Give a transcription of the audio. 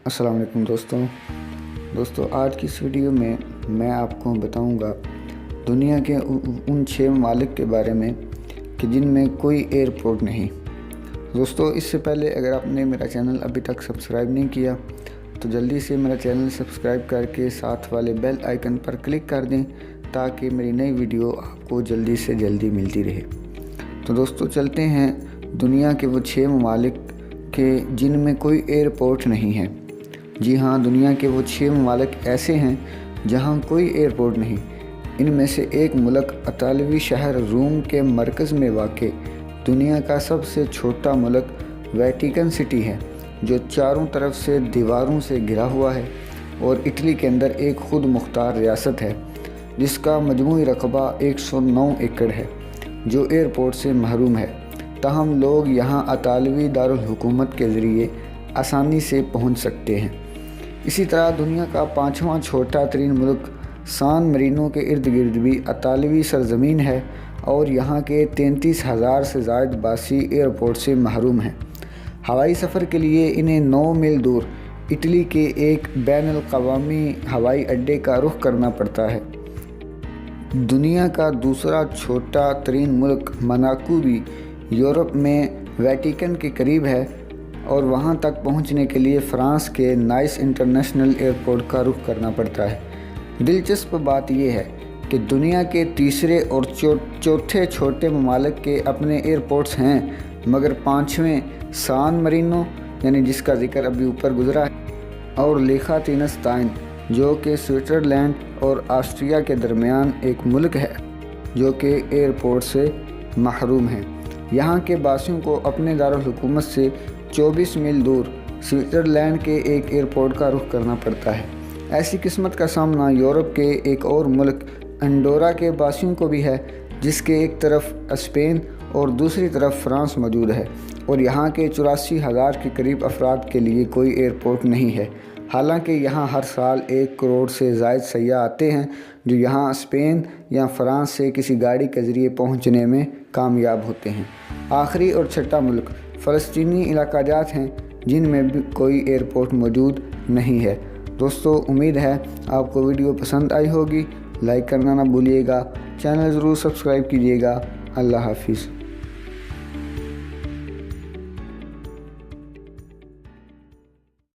السلام علیکم دوستوں آج کی اس ویڈیو میں میں آپ کو بتاؤں گا دنیا کے ان 6 ممالک کے بارے میں کہ جن میں کوئی ایئرپورٹ نہیں۔ دوستو اس سے پہلے اگر آپ نے میرا چینل ابھی تک سبسکرائب نہیں کیا تو جلدی سے میرا چینل سبسکرائب کر کے ساتھ والے بیل آئیکن پر کلک کر دیں تاکہ میری نئی ویڈیو آپ کو جلدی سے جلدی ملتی رہے۔ تو دوستو چلتے ہیں دنیا کے وہ 6 ممالک کہ جن میں کوئی ایئرپورٹ نہیں ہے۔ جی ہاں، دنیا کے وہ 6 ممالک ایسے ہیں جہاں کوئی ایئرپورٹ نہیں۔ ان میں سے ایک ملک اطالوی شہر روم کے مرکز میں واقع دنیا کا سب سے چھوٹا ملک ویٹیکن سٹی ہے، جو چاروں طرف سے دیواروں سے گھرا ہوا ہے اور اٹلی کے اندر ایک خود مختار ریاست ہے جس کا مجموعی رقبہ 109 ایکڑ ہے، جو ایئرپورٹ سے محروم ہے۔ تاہم لوگ یہاں اطالوی دارالحکومت کے ذریعے آسانی سے پہنچ سکتے ہیں۔ اسی طرح دنیا کا 5واں چھوٹا ترین ملک سان مرینو کے ارد گرد بھی اطالوی سرزمین ہے اور یہاں کے 33,000 سے زائد باسی ایئرپورٹ سے محروم ہیں۔ ہوائی سفر کے لیے انہیں 9 میل دور اٹلی کے ایک بین الاقوامی ہوائی اڈے کا رخ کرنا پڑتا ہے۔ دنیا کا دوسرا چھوٹا ترین ملک موناکو بھی یورپ میں ویٹیکن کے قریب ہے اور وہاں تک پہنچنے کے لیے فرانس کے نائس انٹرنیشنل ایئرپورٹ کا رخ کرنا پڑتا ہے۔ دلچسپ بات یہ ہے کہ دنیا کے تیسرے اور چوتھے چھوٹے ممالک کے اپنے ایئرپورٹس ہیں، مگر 5ویں سان مرینو یعنی جس کا ذکر ابھی اوپر گزرا ہے، اور لیخاتینستائن جو کہ سوئٹزرلینڈ اور آسٹریا کے درمیان ایک ملک ہے، جو کہ ایئرپورٹ سے محروم ہے۔ یہاں کے باسیوں کو اپنے دارالحکومت سے 24 میل دور سوئٹزرلینڈ کے ایک ایئرپورٹ کا رخ کرنا پڑتا ہے۔ ایسی قسمت کا سامنا یورپ کے ایک اور ملک انڈورا کے باسیوں کو بھی ہے، جس کے ایک طرف اسپین اور دوسری طرف فرانس موجود ہے، اور یہاں کے 84,000 کے قریب افراد کے لیے کوئی ایئرپورٹ نہیں ہے۔ حالانکہ یہاں ہر سال 1 کروڑ سے زائد سیاح آتے ہیں جو یہاں اسپین یا فرانس سے کسی گاڑی کے ذریعے پہنچنے میں کامیاب ہوتے ہیں۔ آخری اور چھٹا ملک فلسطینی علاقہ جات ہیں جن میں بھی کوئی ایئرپورٹ موجود نہیں ہے۔ دوستو امید ہے آپ کو ویڈیو پسند آئی ہوگی۔ لائک کرنا نہ بھولیے گا، چینل ضرور سبسکرائب کیجیے گا۔ اللہ حافظ۔